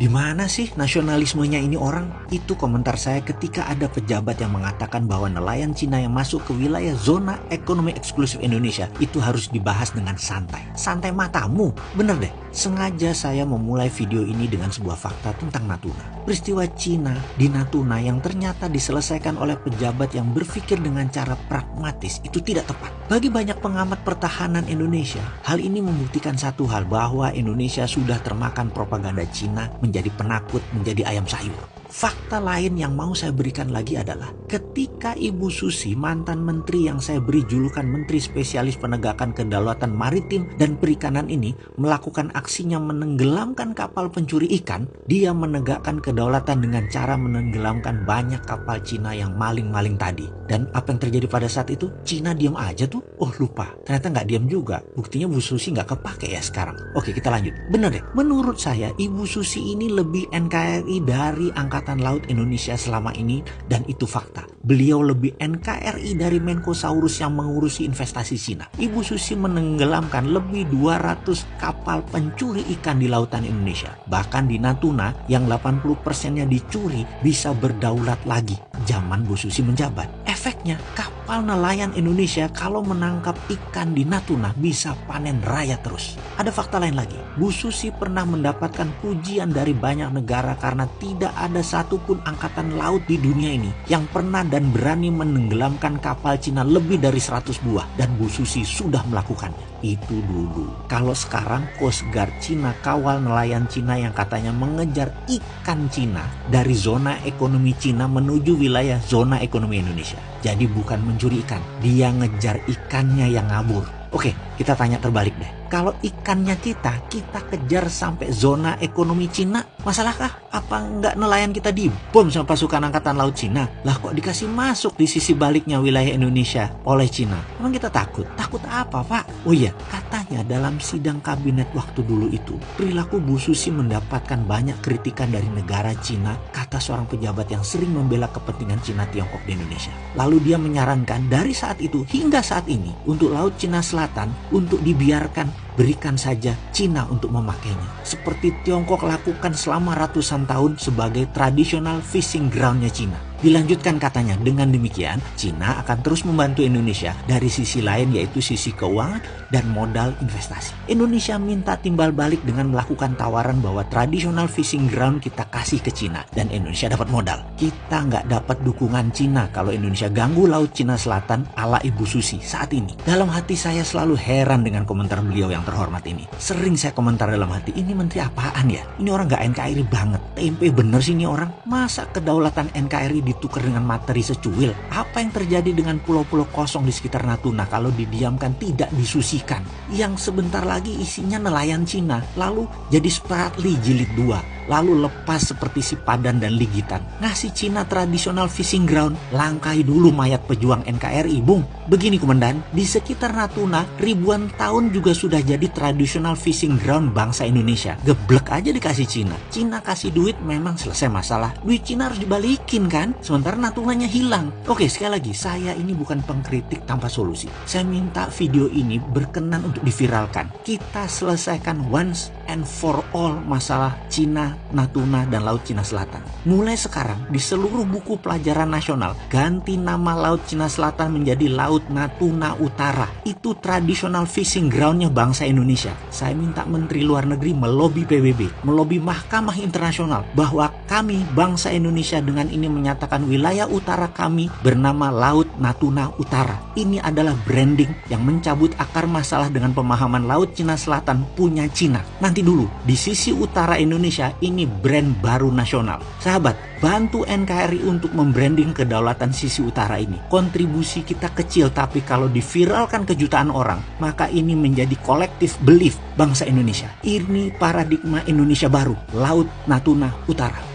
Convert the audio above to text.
Di mana sih nasionalismenya ini orang? Itu komentar saya ketika ada pejabat yang mengatakan bahwa nelayan Cina yang masuk ke wilayah zona ekonomi eksklusif Indonesia itu harus dibahas dengan santai. Santai matamu, bener deh. Sengaja saya memulai video ini dengan sebuah fakta tentang Natuna. Peristiwa Cina di Natuna yang ternyata diselesaikan oleh pejabat yang berpikir dengan cara pragmatis itu tidak tepat. Bagi banyak pengamat pertahanan Indonesia, hal ini membuktikan satu hal, bahwa Indonesia sudah termakan propaganda Cina, menjadi penakut, menjadi ayam sayur. Fakta lain yang mau saya berikan lagi adalah ketika Ibu Susi, mantan menteri yang saya beri julukan Menteri Spesialis Penegakan Kedaulatan Maritim dan Perikanan ini melakukan aksinya menenggelamkan kapal pencuri ikan, dia menegakkan kedaulatan dengan cara menenggelamkan banyak kapal Cina yang maling-maling tadi. Dan apa yang terjadi pada saat itu? Cina diam aja tuh. Oh lupa, ternyata nggak diam juga. Buktinya Bu Susi nggak kepake ya sekarang. Oke, kita lanjut. Bener deh, menurut saya Ibu Susi ini lebih NKRI dari Angkatan Laut Indonesia selama ini, dan itu fakta. Beliau lebih NKRI dari Menkosaurus yang mengurusi investasi Cina. Ibu Susi menenggelamkan lebih 200 kapal pencuri ikan di lautan Indonesia. Bahkan di Natuna yang 80%-nya dicuri bisa berdaulat lagi zaman Bu Susi menjabat. Efeknya kapal nelayan Indonesia kalau menangkap ikan di Natuna bisa panen raya terus. Ada fakta lain lagi. Bu Susi pernah mendapatkan pujian dari banyak negara karena tidak ada satupun angkatan laut di dunia ini yang pernah dan berani menenggelamkan kapal Cina lebih dari 100 buah, dan Bu Susi sudah melakukannya. Itu dulu. Kalau sekarang Coast Guard Cina kawal nelayan Cina yang katanya mengejar ikan Cina dari zona ekonomi Cina menuju wilayah zona ekonomi Indonesia. Jadi bukan mencuri ikan, dia ngejar ikannya yang ngabur. Oke, kita tanya terbalik deh. Kalau ikannya kita kejar sampai zona ekonomi Cina, masalahkah? Apa nggak nelayan kita dibom sama pasukan angkatan laut Cina? Lah kok dikasih masuk di sisi baliknya wilayah Indonesia oleh Cina? Emang kita takut? Takut apa, Pak? Oh iya, katanya dalam sidang kabinet waktu dulu itu, perilaku Bu Susi mendapatkan banyak kritikan dari negara Cina, kata seorang pejabat yang sering membela kepentingan Cina Tiongkok di Indonesia. Lalu dia menyarankan dari saat itu hingga saat ini untuk Laut Cina Selatan untuk dibiarkan, berikan saja Cina untuk memakainya. Seperti Tiongkok lakukan selama ratusan tahun sebagai traditional fishing groundnya Cina. Dilanjutkan katanya, dengan demikian Cina akan terus membantu Indonesia dari sisi lain, yaitu sisi keuangan dan modal investasi. Indonesia minta timbal balik dengan melakukan tawaran bahwa traditional fishing ground kita kasih ke Cina dan Indonesia dapat modal. Kita nggak dapat dukungan Cina kalau Indonesia ganggu Laut Cina Selatan ala Ibu Susi saat ini. Dalam hati saya selalu heran dengan komentar beliau yang terhormat ini. Sering saya komentar dalam hati, ini menteri apaan ya? Ini orang nggak NKRI banget. Tempe bener sih ini orang. Masa kedaulatan NKRI ditukar dengan materi secuil? Apa yang terjadi dengan pulau-pulau kosong di sekitar Natuna kalau didiamkan tidak disusikan? Yang sebentar lagi isinya nelayan Cina, lalu jadi Spratly jilid 2. Lalu lepas seperti si Padan dan Ligitan. Ngasih Cina traditional fishing ground, langkai dulu mayat pejuang NKRI, Bung. Begini Komandan, di sekitar Natuna ribuan tahun juga sudah jadi traditional fishing ground bangsa Indonesia. Geblek aja dikasih Cina. Cina kasih duit memang selesai masalah. Duit Cina harus dibalikin kan? Sementara Natunanya hilang. Oke, sekali lagi, saya ini bukan pengkritik tanpa solusi. Saya minta video ini berkenan untuk diviralkan. Kita selesaikan once and for all masalah Cina, Natuna, dan Laut Cina Selatan. Mulai sekarang di seluruh buku pelajaran nasional ganti nama Laut Cina Selatan menjadi Laut Natuna Utara. Itu traditional fishing groundnya bangsa Indonesia. Saya minta Menteri Luar Negeri melobi PBB, melobi Mahkamah Internasional bahwa kami bangsa Indonesia dengan ini menyatakan wilayah utara kami bernama Laut Natuna Utara. Ini adalah branding yang mencabut akar masalah dengan pemahaman Laut Cina Selatan punya Cina. Nanti dulu, di sisi utara Indonesia ini brand baru nasional. Sahabat, bantu NKRI untuk membranding kedaulatan sisi utara ini. Kontribusi kita kecil, tapi kalau diviralkan ke jutaan orang, maka ini menjadi collective belief bangsa Indonesia. Ini paradigma Indonesia baru, Laut Natuna Utara.